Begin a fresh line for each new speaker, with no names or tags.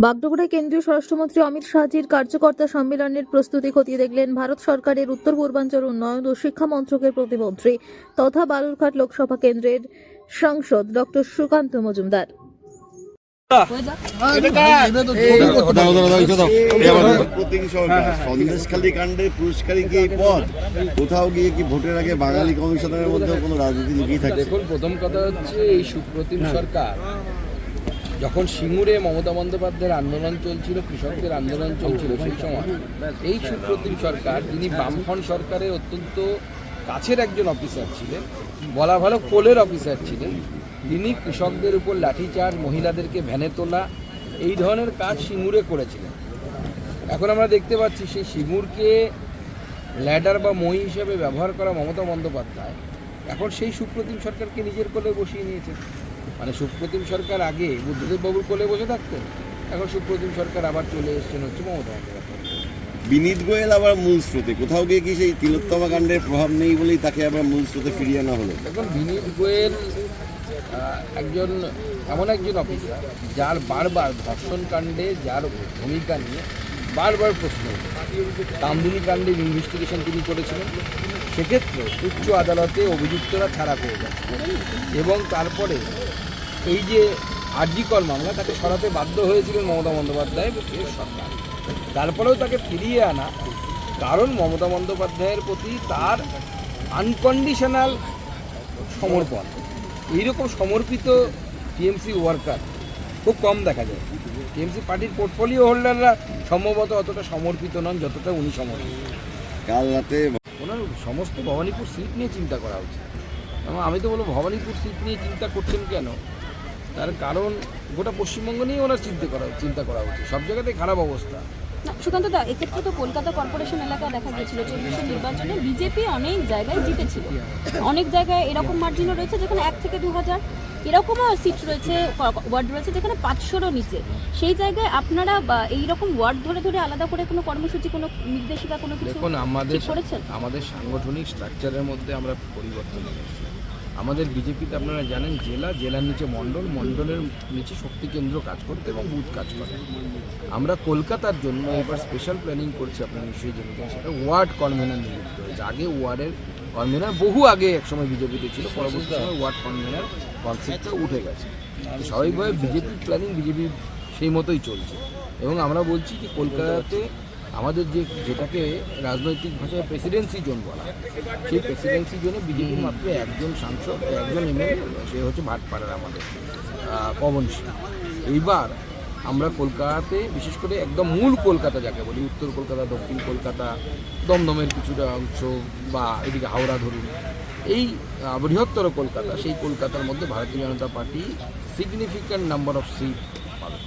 বাগডোগরায় কেন্দ্রীয় স্বরাষ্ট্রমন্ত্রী অমিত শাহজির কার্যকর্তা সম্মেলনের প্রস্তুতি খতিয়ে দেখলেন ভারত সরকারের উত্তর পূর্বাঞ্চল উন্নয়ন ও শিক্ষা মন্ত্রকের প্রতিমন্ত্রী তথা বালুরঘাট লোকসভা কেন্দ্রের সাংসদ ডক্টর সুকান্ত মজুমদার।
সন্দেশখালী কাণ্ডে পুরস্কারী কি পদ কোথাও গিয়ে কি ভোটের আগে বাঙালি কমিশনারের মধ্যে কোনো রাজনীতি লুকিয়ে থাকে?
দেখুন, প্রথম কথা হচ্ছে এই সুপ্রতিম সরকার যখন সিঙ্গুরে মমতা বন্দ্যোপাধ্যায়ের আন্দোলন চলছিল, কৃষকদের আন্দোলন চলছিল, সেই সময় এই সুপ্রতিম সরকার, যিনি বামফ্রন্ট সরকারের অত্যন্ত কাছের একজন অফিসার ছিলেন, বলা ভালো কোলের অফিসার ছিলেন, তিনি কৃষকদের উপর লাঠিচার্জ, মহিলাদেরকে ভ্যানে তোলা, এই ধরনের কাজ সিঙ্গুরে করেছিলেন। এখন আমরা দেখতে পাচ্ছি সেই সিঙ্গুরকে ল্যাডার বা মই হিসেবে ব্যবহার করা মমতা বন্দ্যোপাধ্যায় এখন সেই সুপ্রতিম সরকারকে নিজের কোলে বসিয়ে নিয়েছে। মানে সুপ্রতিম সরকার আগে বুদ্ধদেব বাবুর কোলে বসে থাকতেন, এখন সুপ্রতিম সরকার আবার চলে এসছেন হচ্ছে মমতা বন্দ্যোপাধ্যায়।
বিনীত গোয়েল আবার মূল স্রোতে, কোথাও গিয়ে কি সেই তিলোত্তমা কাণ্ডের প্রভাব নেই বলেই তাকে আবার মূল স্রোতে ফিরিয়ে আনা হলো?
এখন বিনীত গোয়েল একজন এমন একজন অফিসার যার বারবার ধর্ষণ কাণ্ডে যার ভূমিকা নিয়ে বারবার প্রশ্ন উঠেছে। কামদুনি কাণ্ডের ইনভেস্টিগেশন তিনি করেছিলেন, সেক্ষেত্রে উচ্চ আদালতে অভিযুক্তরা ছাড়া পেয়ে গেছে এবং তারপরে এই যে আরজিকর মামলা, তাকে সরাতে বাধ্য হয়েছিলেন মমতা বন্দ্যোপাধ্যায় সরকার। তারপরেও তাকে ফিরিয়ে আনা কারণ মমতা বন্দ্যোপাধ্যায়ের প্রতি তার আনকন্ডিশনাল সমর্পণ। এইরকম সমর্পিত টিএমসি ওয়ার্কার খুব কম দেখা যায়। টিএমসি পার্টির পোর্টফোলিও হোল্ডাররা সম্ভবত অতটা সমর্পিত নন যতটা উনি সমর্পিত।
কাল রাতে
ওনার সমস্ত ভবানীপুর সিট নিয়ে চিন্তা করা উচিত। এবং আমি তো বলবো ভবানীপুর সিট নিয়ে চিন্তা করছেন কেন, তার কারণ গোটা পশ্চিমবঙ্গ নিয়ে ওনার চিন্তা করা উচিত। সব জায়গাতে খারাপ অবস্থা।
সুকান্ত দা, এক্ষেত্রে তো কলকাতা কর্পোরেশন এলাকায় দেখা গিয়েছিল 24 নির্বাচনে বিজেপি অনেক জায়গায় জিতেছিল, অনেক জায়গায় এরকম মার্জিনও রয়েছে যেখানে 1 থেকে 2000 এরকমও সিট রয়েছে, ওয়ার্ড রয়েছে যেখানে 500-রও নিচে। সেই জায়গায় আপনারা এইরকম ওয়ার্ড ধরে ধরে আলাদা করে কোনো কর্মসূচি, কোনো নির্দেশিকা, কোনো কিছু
দেখুন, আমাদের সাংগঠনিক স্ট্রাকচারের মধ্যে আমরা পরিবর্তন এনেছি। আমাদের বিজেপিতে আপনারা জানেন জেলার নিচে মণ্ডলের নিচে শক্তি কেন্দ্র কাজ করতে এবং বুথ কাজ করে। আমরা কলকাতার জন্য এবার স্পেশাল প্ল্যানিং করছি, আপনারা নিশ্চয়ই জেনেছেন, সেটা ওয়ার্ড কনভেনার নিযুক্ত হয়েছে। আগে ওয়ার্ডের কনভেনার বহু আগে একসময় বিজেপিতে ছিল, পরবর্তী সময় ওয়ার্ড কনভেনার কনসেপ্টটা উঠে গেছে। স্বাভাবিকভাবে বিজেপির প্ল্যানিং বিজেপি সেই মতোই চলছে এবং আমরা বলছি যে কলকাতাতে আমাদের যেটাকে রাজনৈতিক ভাষায় প্রেসিডেন্সি জোন বলা, সেই প্রেসিডেন্সি জোনে বিজেপির মাত্র একজন সাংসদ, একজন এমএলএ, সে হচ্ছে ভাটপাড়ার আমাদের পবন সিং। এইবার আমরা কলকাতাতে বিশেষ করে একদম মূল কলকাতা যাকে বলি, উত্তর কলকাতা, দক্ষিণ কলকাতা, দমদমের কিছুটা অংশ বা এদিকে হাওড়া ধরুন, এই বৃহত্তর কলকাতা, সেই কলকাতার মধ্যে Bharatiya Janata Party significant number of seat পাবে।